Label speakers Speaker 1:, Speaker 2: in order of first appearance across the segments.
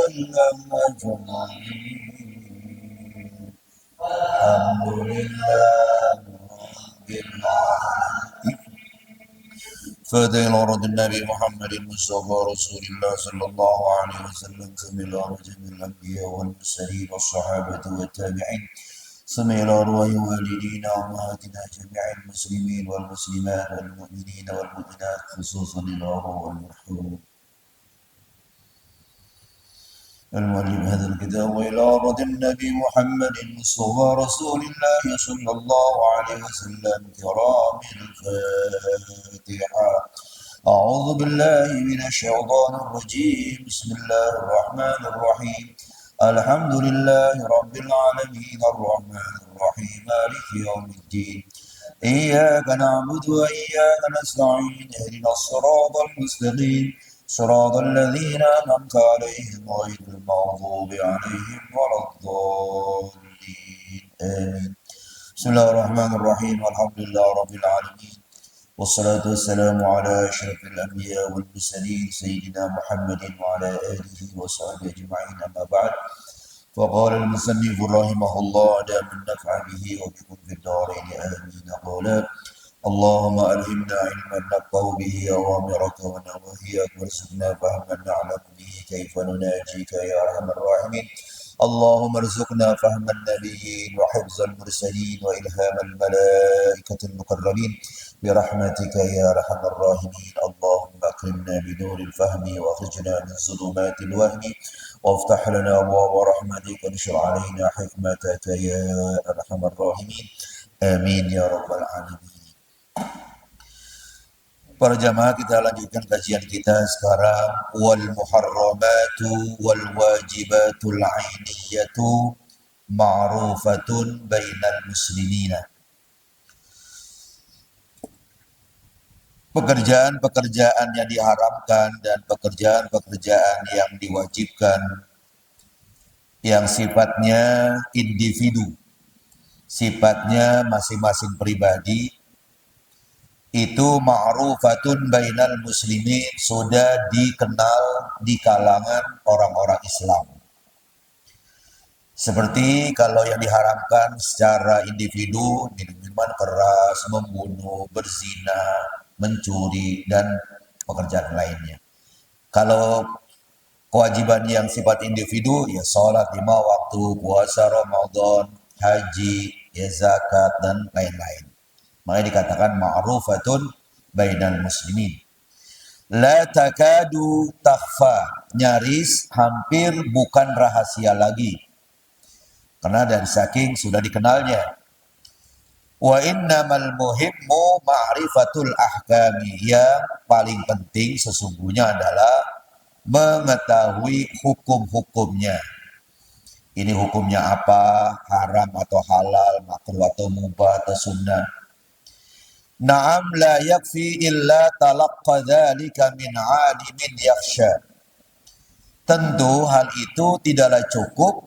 Speaker 1: وسلم أجمعين. الحمد لله رب العالمين. فاتح إلى رد النبي محمد المصطفى رسول الله صلى الله عليه وسلم سمي الله وجميع الأنبياء والمرسلين والصحابة والتابعين سمي إلى أرواح والدينا وأمهاتنا جميع المسلمين والمسلمات والمؤمنين والمؤمنات خصوصا إلى أرواح المرحوم المؤلف هذا الكتاب وإلى رد النبي محمد المصطفى رسول الله صلى الله عليه وسلم كرام الفاتحة. أعوذ بالله من الشيطان الرجيم. بسم الله الرحمن الرحيم. الحمد لله رب العالمين الرحمن الرحيم مالك يوم الدين. إياك نعبد وإياك نستعين اهدنا الصراط المستقيم صراط الذين أنعمت عليهم غير المغضوب عليهم ولا الضالين آمين. بسم الله الرحمن الرحيم. الحمد لله رب العالمين والصلاة والسلام على أشرف الأنبياء والمرسلين سيدنا محمد وعلى آله وصحبه أجمعين. أما بعد، فقال المصنف رحمه الله دام النفع به وبكم في الدارين آمين. قال اللهم ألهمنا علما نفقه به أوامرك ونواهيك وارزقنا فهما نعلم به كيف نناجيك يا أرحم الراحمين. اللهم ارزقنا فهم النبيين وحفظ المرسلين وإلهام الملائكة المقربين برحمتك يا أرحم الراحمين. اللهم أكرمنا بنور الفهم وأخرجنا من ظلمات الوهم وافتح لنا أبواب رحمتك وانشر علينا حكمتك يا أرحم الراحمين. آمين يا رب العالمين. Para jamaah, kita lanjutkan kajian kita sekarang. Wal muharramatu wal wajibatul ainiyatu ma'rufatun bainal muslimina. Pekerjaan-pekerjaan yang diharamkan dan pekerjaan-pekerjaan yang diwajibkan yang sifatnya individu, sifatnya masing-masing pribadi, itu ma'rufatun bainal muslimin, sudah dikenal di kalangan orang-orang Islam. Seperti kalau yang diharamkan secara individu, minuman keras, membunuh, berzina, mencuri, dan pekerjaan lainnya. Kalau kewajiban yang sifat individu, ya sholat 5 waktu, puasa Ramadan, haji, ya zakat, dan lain-lain. Makanya dikatakan ma'rufatun bainal muslimin. La takadu takhfa, nyaris hampir bukan rahasia lagi. Karena dari saking sudah dikenalnya. Wa innamal muhimmu ma'rifatul ahkami, yang paling penting sesungguhnya adalah mengetahui hukum-hukumnya. Ini hukumnya apa, haram atau halal, makruh atau mubah atau sunnah. Na'am la yakfi illa talaqqa dhalika min alimin yakhsha. Tentu hal itu tidaklah cukup,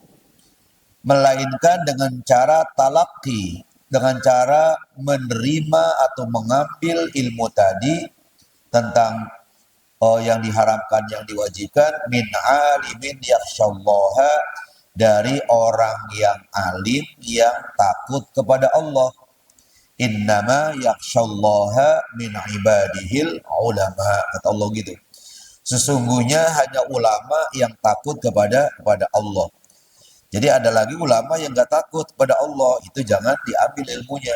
Speaker 1: melainkan dengan cara talaqi, dengan cara menerima atau mengambil ilmu tadi tentang yang diharamkan, yang diwajibkan, min alimin yakhshallaha, dari orang yang alim yang takut kepada Allah. Innama yakhshallaha min ibadihil ulama, kata Allah gitu. Sesungguhnya hanya ulama yang takut kepada Allah. Jadi ada lagi ulama yang gak takut kepada Allah, itu jangan diambil ilmunya.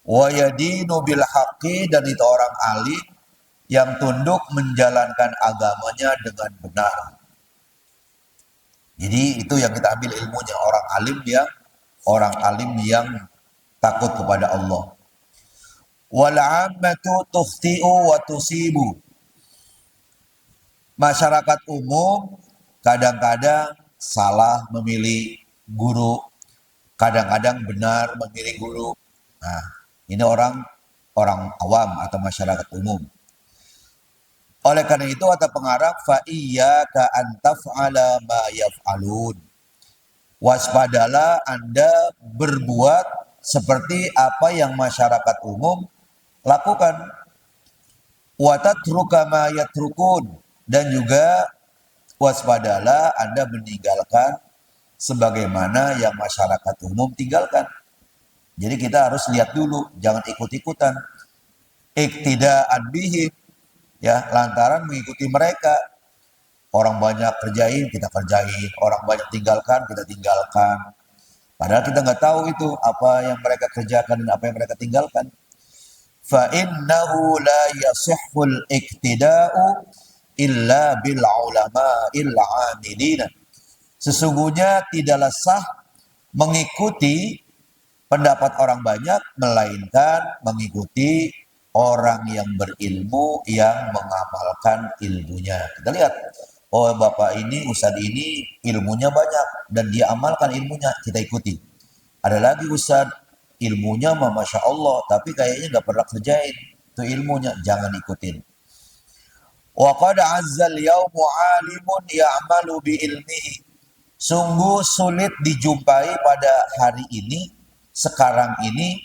Speaker 1: Wa yadinu bil haqqi, dan itu orang alim yang tunduk menjalankan agamanya dengan benar. Jadi itu yang kita ambil ilmunya, orang alim yang takut kepada Allah. Wal 'ammatu tukhti'u wa tusibu. Masyarakat umum kadang-kadang salah memilih guru, kadang-kadang benar memilih guru. Nah, ini orang awam atau masyarakat umum. Oleh karena itu kata pengarang, fa iyyaka an taf'ala ma yaf'alun. Waspadalah Anda berbuat seperti apa yang masyarakat umum lakukan. Wa tatruka ma yatrukun, dan juga waspadalah Anda meninggalkan sebagaimana yang masyarakat umum tinggalkan. Jadi kita harus lihat dulu, jangan ikut-ikutan. Iktidaan bihim, ya, lantaran mengikuti mereka. Orang banyak kerjain, kita kerjain. Orang banyak tinggalkan, kita tinggalkan. Padahal kita nggak tahu itu apa yang mereka kerjakan dan apa yang mereka tinggalkan. Fa innahu la yasihhul iktida'u illa bil ulama illa amilina. Sesungguhnya tidaklah sah mengikuti pendapat orang banyak, melainkan mengikuti orang yang berilmu yang mengamalkan ilmunya. Kita lihat, oh bapak ini, ustadz ini ilmunya banyak dan dia amalkan ilmunya, kita ikuti. Ada lagi ustadz ilmunya masya Allah, tapi kayaknya nggak pernah kerjain itu ilmunya, jangan ikutin. Wa qad azzal yaumu alimun ya'malu bi ilmihi. Sungguh sulit dijumpai pada hari ini, sekarang ini,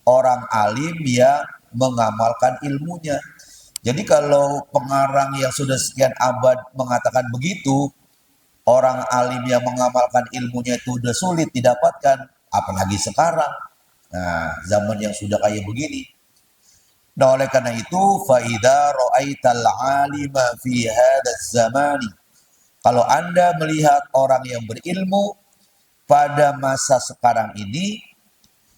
Speaker 1: orang alim yang mengamalkan ilmunya. Jadi kalau pengarang yang sudah sekian abad mengatakan begitu, orang alim yang mengamalkan ilmunya itu sudah sulit didapatkan, apalagi sekarang. Nah, zaman yang sudah kayak begini. Nah, oleh karena itu, faida ra'aital alima fi hadzal zamani. Kalau Anda melihat orang yang berilmu pada masa sekarang ini,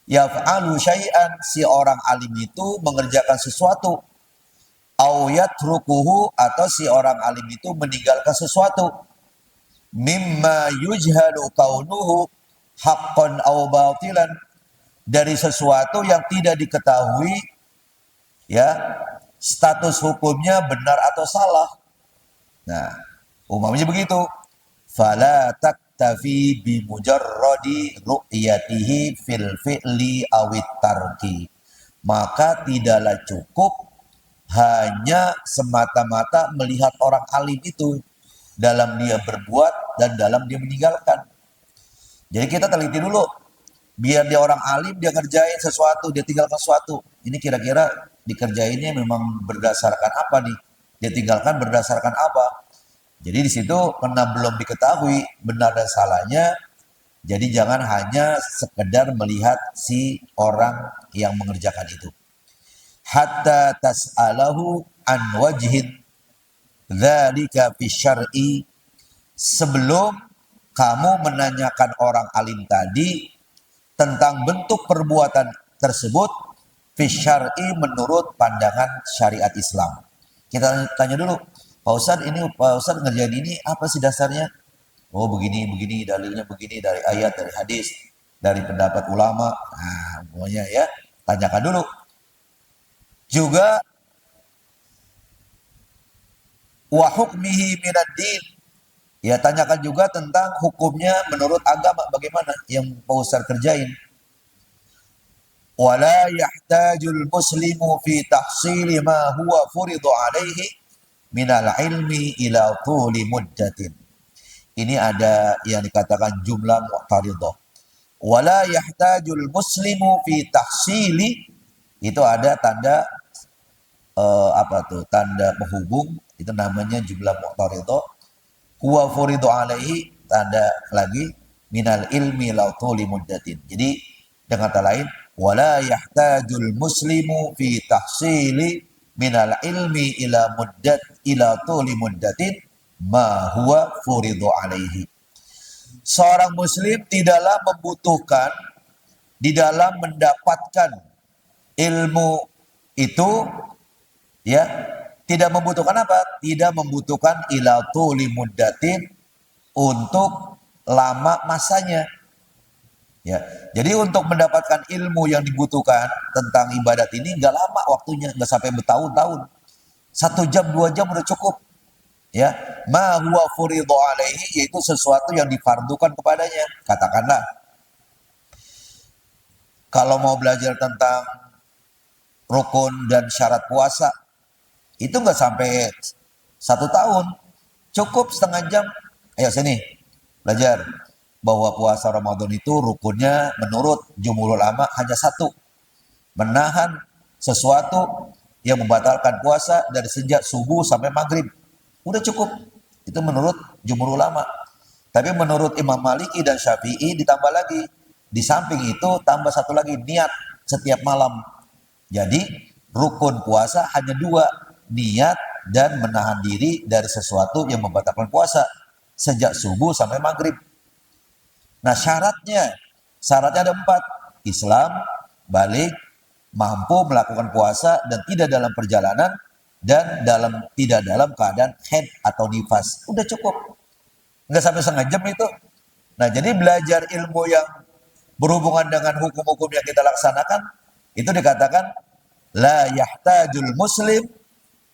Speaker 1: yaf'alu syai'an, si orang alim itu mengerjakan sesuatu, au yatrukuhu, atau si orang alim itu meninggalkan sesuatu, mimma yujhalu kaunuhu haqqan au batilan, dari sesuatu yang tidak diketahui ya status hukumnya benar atau salah. Nah, umumnya begitu. Fala taktafi bi mujarradi ru'yatihi fil fi'li awit tarki. Maka tidaklah cukup hanya semata-mata melihat orang alim itu dalam dia berbuat dan dalam dia meninggalkan. Jadi kita teliti dulu, biar dia orang alim, dia kerjain sesuatu, dia tinggalkan sesuatu. Ini kira-kira dikerjainnya memang berdasarkan apa nih? Dia tinggalkan berdasarkan apa? Jadi di situ karena belum diketahui benar dan salahnya, jadi jangan hanya sekedar melihat si orang yang mengerjakan itu. Hatta tas'alahu an wajhin dzalika fi syar'i, sebelum kamu menanyakan orang alim tadi tentang bentuk perbuatan tersebut fi syar'i, menurut pandangan syariat Islam. Kita tanya dulu, Pak Ustadz, ini Pak Ustadz ngerjain ini apa sih dasarnya? Oh begini, dalilnya begini, dari ayat, dari hadis, dari pendapat ulama. Nah, semuanya ya, tanyakan dulu. Juga wa hukmihi minad din. Ya, tanyakan juga tentang hukumnya menurut agama bagaimana yang Pak Ustadz kerjain. Wala yahtajul muslimu fi tahsili ma huwa furidu alaihi minal ilmi ila tuli muddatin. Ini ada yang dikatakan jumlah mu'taridah. Wala yahtajul muslimu fi tahsili, itu ada tanda tanda menghubung, itu namanya jumlah mu'taridah. Huwa furidu alaihi, tanda lagi minal ilmi ila tuli muddatin. Jadi dengan kata lain, wala yahtajul muslimu fi tahsili minal ilmi ila tuli muddatin ma huwa furidu alaihi. Seorang muslim tidaklah membutuhkan di dalam mendapatkan ilmu itu, ya, tidak membutuhkan apa? Tidak membutuhkan ila tuli muddatin, untuk lama masanya. Ya, jadi untuk mendapatkan ilmu yang dibutuhkan tentang ibadat ini nggak lama waktunya, nggak sampai bertahun-tahun. 1 jam 2 jam udah cukup. Ya, ma huwa furidu alaihi, yaitu sesuatu yang difardukan kepadanya. Katakanlah, kalau mau belajar tentang rukun dan syarat puasa, itu nggak sampai 1 tahun, cukup setengah jam. Ayo sini belajar bahwa puasa Ramadan itu rukunnya menurut jumhur ulama hanya satu, menahan sesuatu yang membatalkan puasa dari sejak subuh sampai maghrib. Udah cukup. Itu menurut jumhur ulama. Tapi menurut Imam Maliki dan Syafi'i ditambah lagi. Di samping itu tambah satu lagi, niat setiap malam. Jadi rukun puasa hanya dua, niat dan menahan diri dari sesuatu yang membatalkan puasa sejak subuh sampai maghrib. Nah syaratnya ada 4. Islam, balik, mampu melakukan puasa dan tidak dalam perjalanan dan tidak dalam keadaan haid atau nifas. Udah cukup. Nggak sampai setengah jam itu. Nah, jadi belajar ilmu yang berhubungan dengan hukum-hukum yang kita laksanakan, itu dikatakan la yahtajul muslim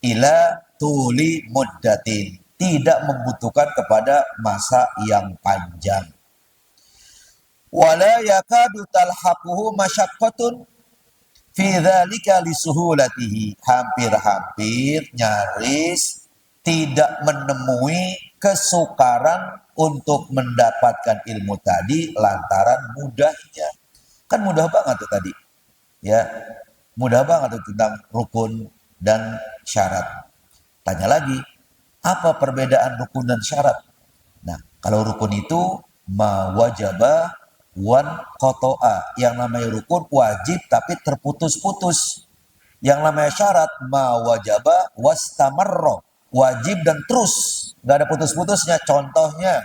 Speaker 1: ila tuli muddatin. Tidak membutuhkan kepada masa yang panjang. Wala yakadu talhaquhu masyaqqatun fi dzalika lisuhulatihi. Hampir-hampir nyaris tidak menemui kesukaran untuk mendapatkan ilmu tadi lantaran mudahnya. Kan mudah banget tuh tadi. Ya, mudah banget tuh tentang rukun dan syarat. Tanya lagi, apa perbedaan rukun dan syarat? Nah, kalau rukun itu ma wajaba wan qata'a. Yang namanya rukun wajib tapi terputus-putus. Yang namanya syarat ma wajaba wastamarra. Wajib dan terus, nggak ada putus-putusnya. Contohnya,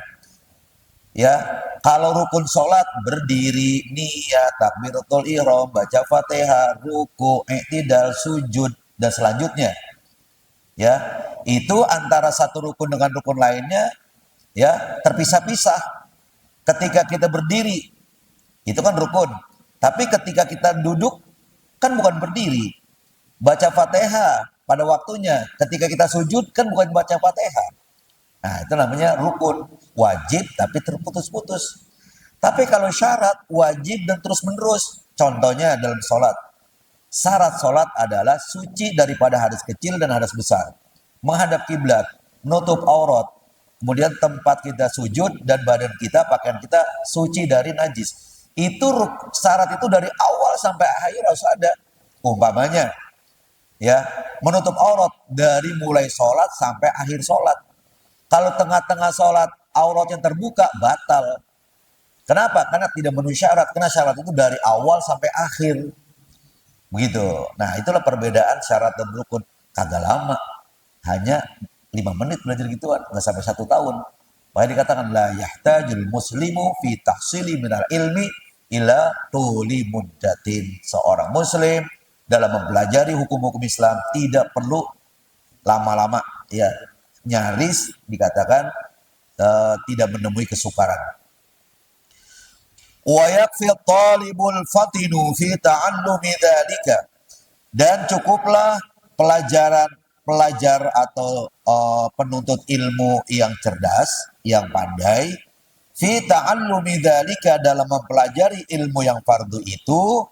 Speaker 1: ya, kalau rukun sholat berdiri, niat, takbiratul ihram, baca fatihah, ruku, i'tidal, sujud dan selanjutnya. Ya, itu antara satu rukun dengan rukun lainnya, ya, terpisah-pisah. Ketika kita berdiri, itu kan rukun. Tapi ketika kita duduk, kan bukan berdiri. Baca fatihah pada waktunya. Ketika kita sujud, kan bukan baca fatihah. Nah, itu namanya rukun. Wajib tapi terputus-putus. Tapi kalau syarat, wajib dan terus-menerus. Contohnya dalam sholat. Syarat sholat adalah suci daripada hadas kecil dan hadas besar. Menghadap kiblat, menutup aurat. Kemudian tempat kita sujud dan badan kita, pakaian kita suci dari najis. Itu syarat itu dari awal sampai akhir harus ada. Umpamanya, ya, menutup aurat dari mulai sholat sampai akhir sholat. Kalau tengah-tengah sholat auratnya terbuka, batal. Kenapa? Karena tidak memenuhi syarat. Karena syarat itu dari awal sampai akhir. Begitu. Nah, itulah perbedaan syarat dan rukun. Kagak lama. Hanya 5 menit belajar gituan. Nggak sampai 1 tahun. Makanya dikatakan, la yahtajul muslimu fi tahsili minal ilmi ila tuli muddatin. Seorang muslim dalam mempelajari hukum-hukum Islam tidak perlu lama-lama, ya, nyaris dikatakan tidak menemui kesukaran. Wa yakfi talibul fatinu fi ta'allumi dzalika. Dan cukuplah pelajar atau penuntut ilmu yang cerdas, yang pandai, fi ta'allumi dzalika, dalam mempelajari ilmu yang fardu itu.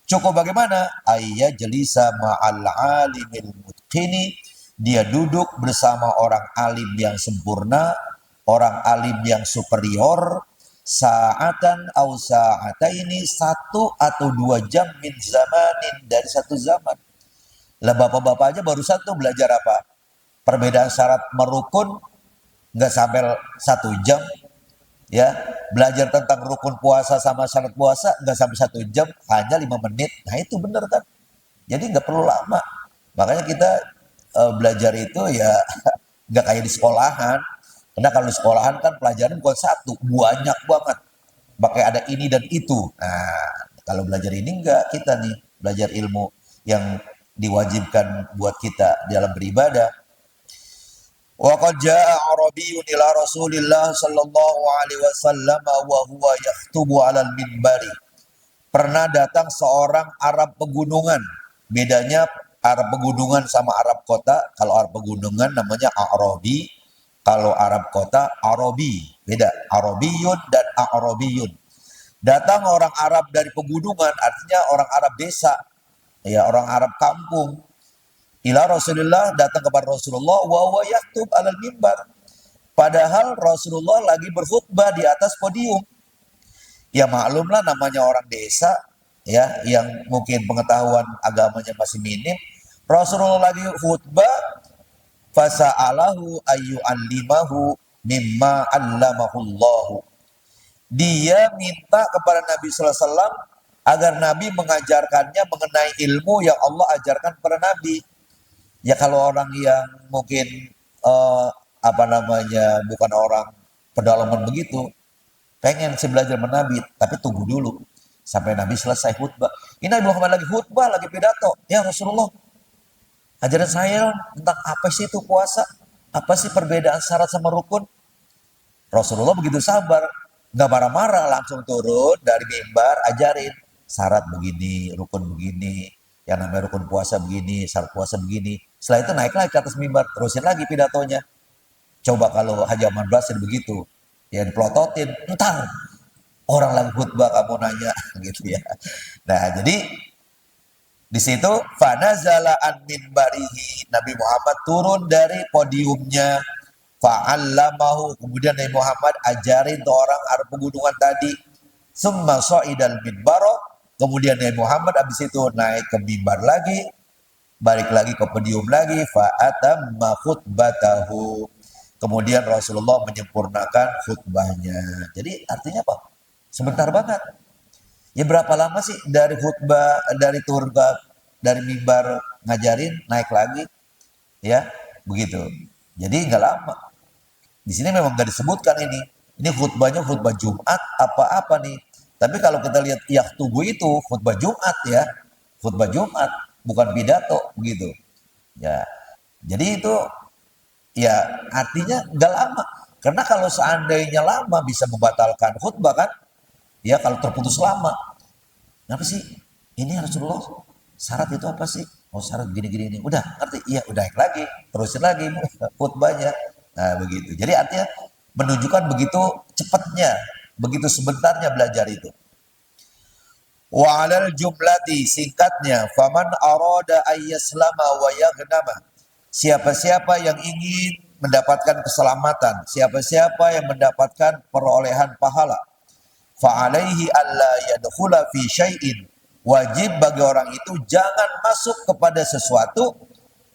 Speaker 1: Cukup bagaimana? Ayya jelisa ma'al alimil mutqini. Dia duduk bersama orang alim yang sempurna, orang alim yang superior, sa'atan au sa'ataini, 1 atau 2 jam min zamanin, dari 1 zaman. Lah bapak-bapak aja baru satu belajar apa? Perbedaan syarat merukun nggak sampai 1 jam. Ya, belajar tentang rukun puasa sama syarat puasa nggak sampai 1 jam, hanya 5 menit. Nah, itu benar kan? Jadi nggak perlu lama. Makanya kita belajar itu ya nggak kayak di sekolahan. Karena kalau di sekolahan kan pelajaran bukan 1, banyak banget. Pakai ada ini dan itu. Nah, kalau belajar ini enggak, kita nih belajar ilmu yang diwajibkan buat kita dalam beribadah. Wa qad jaa Arabiyyun ila Rasulillah sallallahu alaihi wasallam wa huwa yakhutubu 'alal minbari. Pernah datang seorang Arab pegunungan. Bedanya Arab pegunungan sama Arab kota. Kalau Arab pegunungan namanya Arabi, kalau Arab kota Arabi. Beda, Arabiyyun dan Arabiyyun. Datang orang Arab dari pegunungan, artinya orang Arab desa, ya, orang Arab kampung. Ila Rasulullah, datang kepada Rasulullah, wa huwa yaktub 'alal mimbar. Padahal Rasulullah lagi berkhutbah di atas podium. Ya maklumlah namanya orang desa, ya, yang mungkin pengetahuan agamanya masih minim. Rasulullah lagi khutbah, fasa'alahu ayyu'allimahu mimma 'allamahullahu. Dia minta kepada Nabi sallallahu alaihi wasallam agar Nabi mengajarkannya mengenai ilmu yang Allah ajarkan kepada Nabi. Ya kalau orang yang mungkin bukan orang pedalaman begitu, pengen sih belajar sama Nabi, tapi tunggu dulu sampai Nabi selesai khutbah. Ini Nabi Muhammad lagi khutbah, lagi pidato. Ya Rasulullah, ajaran saya tentang apa sih itu puasa? Apa sih perbedaan syarat sama rukun? Rasulullah begitu sabar, nggak marah-marah, langsung turun dari mimbar, ajarin syarat begini, rukun begini, yang namanya rukun puasa begini, syarat puasa begini. Setelah itu naik lagi ke atas mimbar, terusin lagi pidatonya. Coba kalau Haji Ahmad Basir begitu, ya dipelototin, entar orang lagi khutbah kamu nanya gitu ya. Nah, jadi di situ fanazala an minbarihi, Nabi Muhammad turun dari podiumnya, fa'allamahu, kemudian Nabi Muhammad ajarin tuh orang arah pegunungan tadi. Summa sa'idal minbaro, kemudian Nabi Muhammad habis itu naik ke mimbar lagi, balik lagi ke podium lagi, fa'atamma khutbatahu. Kemudian Rasulullah menyempurnakan khutbahnya. Jadi artinya apa? Sebentar banget. Ya berapa lama sih dari khutbah, dari turun ke, dari mimbar ngajarin, naik lagi, ya begitu. Jadi nggak lama. Di sini memang nggak disebutkan ini. Ini khutbahnya khutbah Jumat apa-apa nih. Tapi kalau kita lihat yaktubu itu khutbah Jumat ya, khutbah Jumat bukan pidato begitu. Ya, jadi itu ya artinya nggak lama. Karena kalau seandainya lama bisa membatalkan khutbah kan? Ya kalau terputus lama. Kenapa sih? Ini Rasulullah syarat itu apa sih? Oh syarat gini-gini ini. Udah ngerti? Iya udah naik lagi. Terusin lagi khutbahnya. Nah begitu. Jadi artinya menunjukkan begitu cepatnya, begitu sebentarnya belajar itu. Wa 'alal jumlati, singkatnya, faman arada ayyaslama wa yaghnama. Siapa-siapa yang ingin mendapatkan keselamatan, siapa-siapa yang mendapatkan perolehan pahala, fa'alaihi alla yadkhula fi syai'in. Wajib bagi orang itu jangan masuk kepada sesuatu,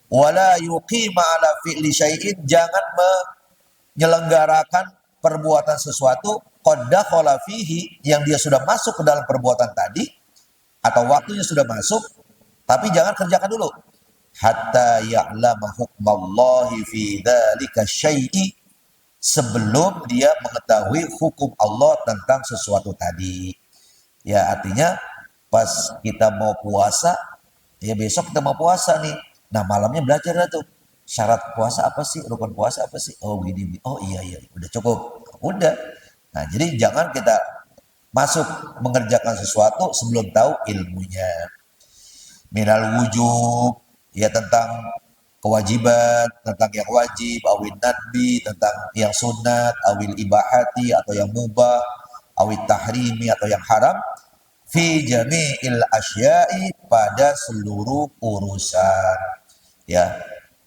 Speaker 1: wala yuqima ala fi'li syai'in, jangan menyelenggarakan perbuatan sesuatu qad dakhala fihi, yang dia sudah masuk ke dalam perbuatan tadi atau waktunya sudah masuk, tapi jangan kerjakan dulu hatta ya'lama hukmallahi fi dzalika syai'i, sebelum dia mengetahui hukum Allah tentang sesuatu tadi. Ya artinya pas kita mau puasa, ya besok kita mau puasa nih. Nah malamnya belajar lah tuh. Syarat puasa apa sih? Rukun puasa apa sih? Oh begini. Oh iya, udah cukup. Udah. Nah jadi jangan kita masuk mengerjakan sesuatu sebelum tahu ilmunya. Minal wujub, ya tentang kewajiban, tentang yang wajib, awil nadbi, tentang yang sunat, awil ibahati atau yang mubah, awil tahrimi atau yang haram, fi jami'il asya'i, pada seluruh urusan. Ya,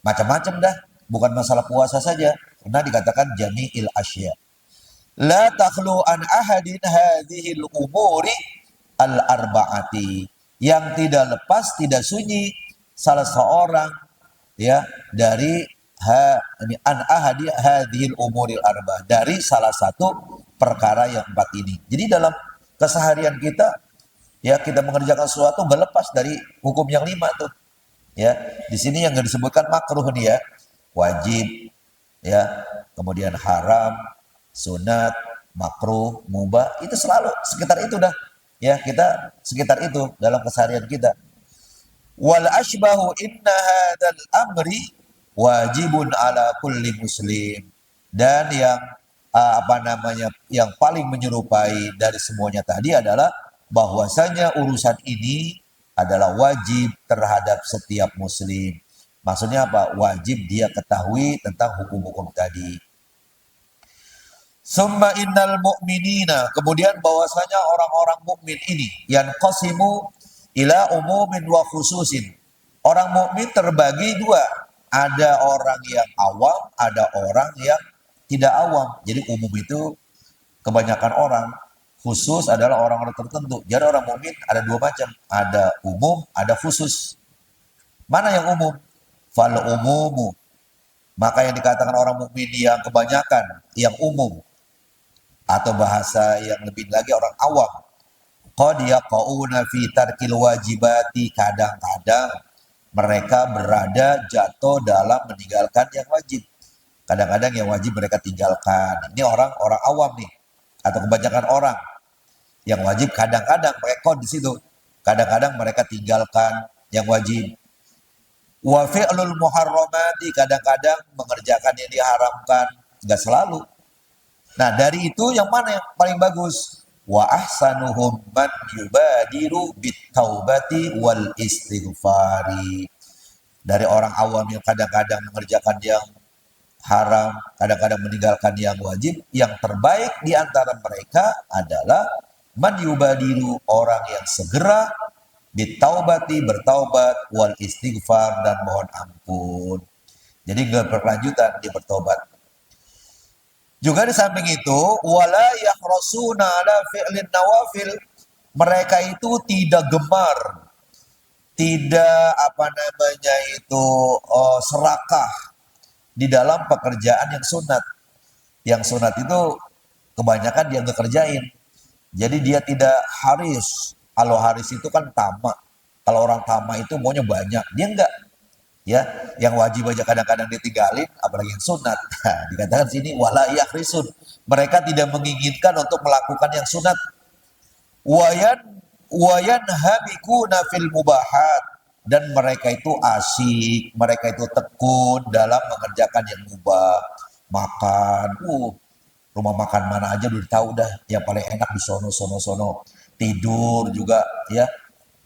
Speaker 1: macam-macam dah, bukan masalah puasa saja, karena dikatakan jami'il asya'. La takhlu an ahadin hadhil umuri al-arba'ati, yang tidak lepas, tidak sunyi salah seorang ya dari an ahadi hadhil umuril arba, dari salah satu perkara yang empat ini. Jadi dalam keseharian kita ya kita mengerjakan sesuatu nggak lepas dari hukum yang lima tuh. Ya, di sini yang nggak disebutkan makruh nih ya, wajib ya, kemudian haram, sunat, makruh, mubah, itu selalu sekitar itu dah. Ya, kita sekitar itu dalam keseharian kita. Wal ashbahu inna hadzal amri wajibun ala kulli muslim. Dan yang yang paling menyerupai dari semuanya tadi adalah bahwasanya urusan ini adalah wajib terhadap setiap muslim. Maksudnya apa? Wajib dia ketahui tentang hukum-hukum tadi. Summa innal mu'minina, kemudian bahwasanya orang-orang mukmin ini yang qasimu ila umumin wa khususin. Orang mukmin terbagi dua. Ada orang yang awam, ada orang yang tidak awam. Jadi umum itu kebanyakan orang, khusus adalah orang-orang tertentu. Jadi orang mukmin ada dua macam, ada umum, ada khusus. Mana yang umum? Fal umumu Maka yang dikatakan orang mukmin yang kebanyakan, yang umum, atau bahasa yang lebih lagi orang awam, qad yaqauna fi tarkil wajibati, kadang-kadang mereka berada jatuh dalam meninggalkan yang wajib. Kadang-kadang yang wajib mereka tinggalkan. Ini orang-orang awam nih, atau kebanyakan orang yang wajib kadang-kadang pakai kod di situ. Kadang-kadang mereka tinggalkan yang wajib. Wa fi'lul muharramati, kadang-kadang mengerjakan yang diharamkan, enggak selalu. Nah, dari itu yang mana yang paling bagus? Wa ahsanuhum man yubadiru bitaubati wal istighfari. Dari orang awam yang kadang-kadang mengerjakan yang haram, kadang-kadang meninggalkan yang wajib, yang terbaik di antara mereka adalah man yubadiru, orang yang segera bitaubati, bertaubat, wal istighfar, dan mohon ampun. Jadi nggak berkelanjutan, dia bertobat. Juga di samping itu, wala yahrasuna ala fi'lin nawafil, mereka itu tidak gemar, tidak serakah di dalam pekerjaan yang sunat. Yang sunat itu kebanyakan dia nggak kerjain. Jadi dia tidak haris. Kalau haris itu kan tamak. Kalau orang tamak itu maunya banyak. Dia enggak. Ya, yang wajib aja kadang-kadang ditinggalin, apalagi yang sunat. Nah, dikatakan sini wala yahrisun. Mereka tidak menginginkan untuk melakukan yang sunat. Wayan habikuna fil mubahat, dan mereka itu asyik, mereka itu tekun dalam mengerjakan yang mubah. Makan, rumah makan mana aja udah tahu dah, yang paling enak di sono. Tidur juga ya,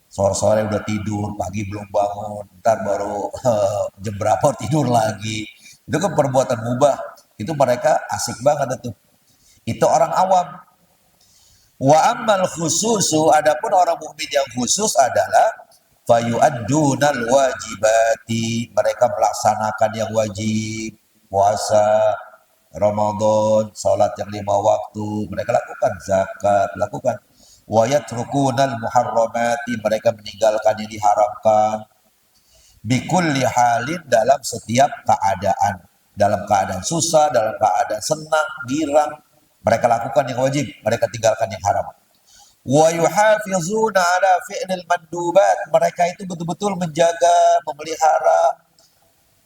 Speaker 1: sore-sore udah tidur, pagi belum bangun, ntar baru jam berapa tidur lagi. Itu kan perbuatan mubah. Itu mereka asik banget itu. Itu orang awam. Wa ammal khususu, adapun orang mukmin yang khusus adalah fayu'addunal wajibati, mereka melaksanakan yang wajib, puasa, Ramadan, salat yang 5 waktu, mereka lakukan, zakat, lakukan. Wa yatrukunal muharramati, mereka meninggalkan yang diharamkan. Bikulli halin, dalam setiap keadaan. Dalam keadaan susah, dalam keadaan senang, girang, mereka lakukan yang wajib, mereka tinggalkan yang haram. Wa yuhafizuna ala fi'lil mandubat, mereka itu betul-betul menjaga, memelihara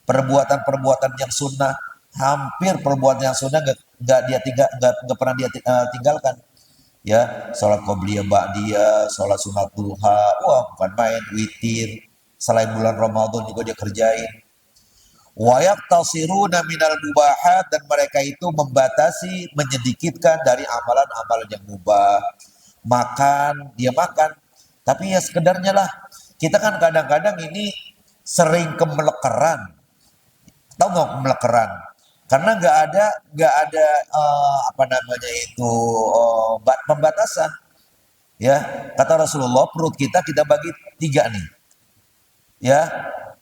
Speaker 1: perbuatan-perbuatan yang sunnah. Hampir perbuatan yang sunnah nggak pernah dia tinggalkan. Ya, sholat qobliyah ba'diyah, sholat sunat duha, wah bukan main, witir. Selain bulan Ramadan juga dia kerjain. Wa yaqtasiruna minal mubahat, dan mereka itu membatasi, menyedikitkan dari amalan-amalan yang mubah. Makan, dia makan, tapi ya sekedarnya lah. Kita kan kadang-kadang ini sering kemelekeran. Tahu nggak kemelekeran? Karena nggak ada pembatasan. Ya, kata Rasulullah, perut kita bagi 3 nih. Ya,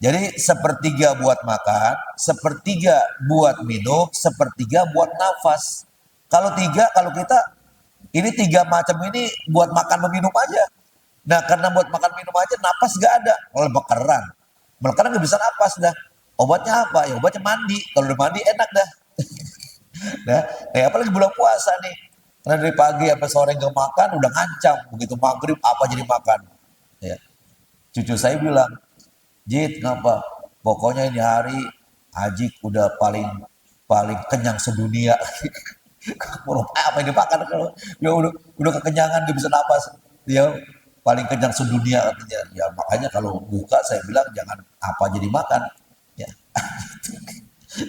Speaker 1: jadi sepertiga buat makan, sepertiga buat minum, sepertiga buat nafas. Kalau kita ini 3 macam ini buat makan meminum aja. Nah, karena buat makan minum aja, napas gak ada. Kalau melekeran gak bisa napas dah. Obatnya apa? Ya obatnya mandi. Kalau udah mandi enak dah. Nah, apalagi bulan puasa nih. Karena dari pagi sampai sore gak makan, udah ngancam. Begitu maghrib apa jadi makan. Ya. Cucu saya bilang, Jit, kenapa? Pokoknya ini hari Ajik udah paling kenyang sedunia. Apa yang dimakan kalau ya udah kekenyangan, gak bisa napas. Dia paling kenyang sedunia katanya. Ya makanya kalau buka saya bilang jangan apa jadi makan. Ya.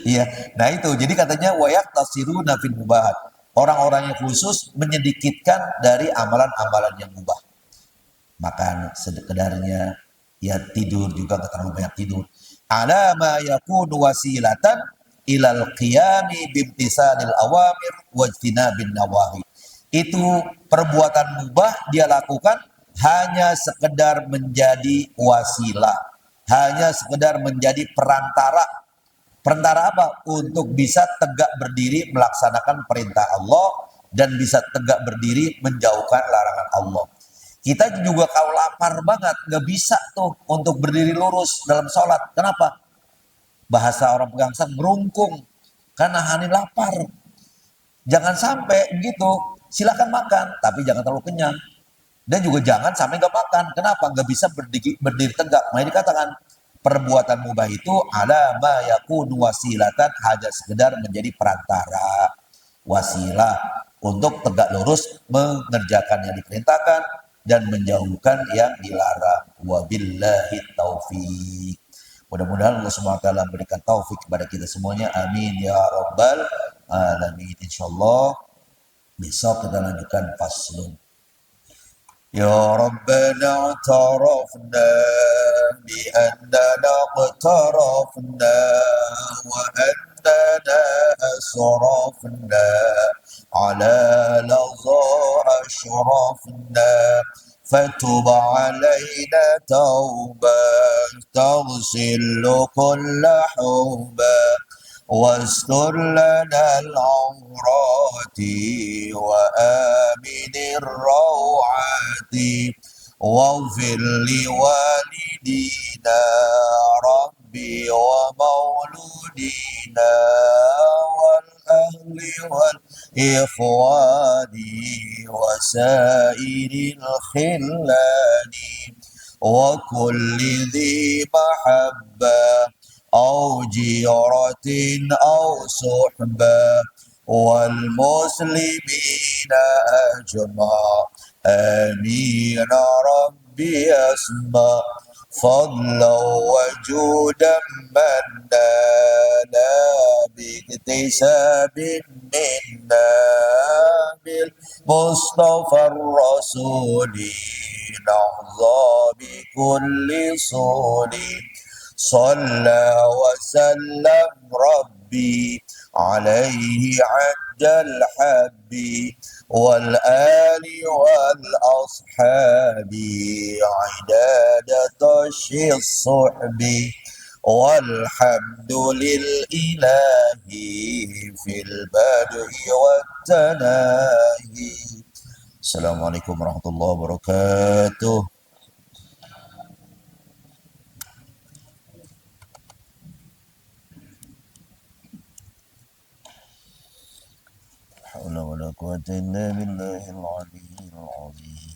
Speaker 1: Iya. Nah itu. Jadi katanya wayak tasiruna fil mubahat. Orang-orang yang khusus menyedikitkan dari amalan-amalan yang mubah. Makan sekedarnya, ya tidur juga nggak terlalu banyak tidur. Ala ma yakunu wasilatan ilal qiyami bimtisalil awamir wajtinabin nawahi. Itu perbuatan mubah dia lakukan hanya sekedar menjadi wasilah, hanya sekedar menjadi perantara. Perantara apa? Untuk bisa tegak berdiri melaksanakan perintah Allah dan bisa tegak berdiri menjauhkan larangan Allah. Kita juga kalau lapar banget, nggak bisa tuh untuk berdiri lurus dalam sholat. Kenapa? Bahasa orang Pegangsaan merungkung karena hani lapar. Jangan sampai begitu. Silakan makan, tapi jangan terlalu kenyang. Dan juga jangan sampai nggak makan. Kenapa? Nggak bisa berdiri tegak. Makanya dikatakan perbuatan mubah itu ada ma yakunu wasilatan, hanya sekedar menjadi perantara, wasilah untuk tegak lurus mengerjakan yang diperintahkan dan menjauhkan yang dilarang. Wabillahi taufik. Mudah-mudahan Allah SWT memberikan taufik kepada kita semuanya. Amin ya rabbal alamin. Insyaallah besok kita lanjutkan faslun. يا ربنا اعترفنا بأننا اقترفنا وأننا أسرفنا على لظى أشرفنا فتب علينا توبة تغسل كل حوبا واستر لنا العورات وآمن الروعات واغفر لوالدينا ربي ومولودينا والأهل والإخوان وسائر الخلان وكل ذي محبة أو جيرة أو صحبة والمسلمين أجمع آمين ربي أسمع فضلا وجودا منا لا باكتساب منا بالمصطفى الرسول نحظى بكل صول صلى وسلم ربي عليه عند الحب والآل والأصحاب عداد طش الصحب والحمد للإله في البدء والتناهي. السلام عليكم ورحمة الله وبركاته. حول ولا قوة إلا بالله العلي العظيم.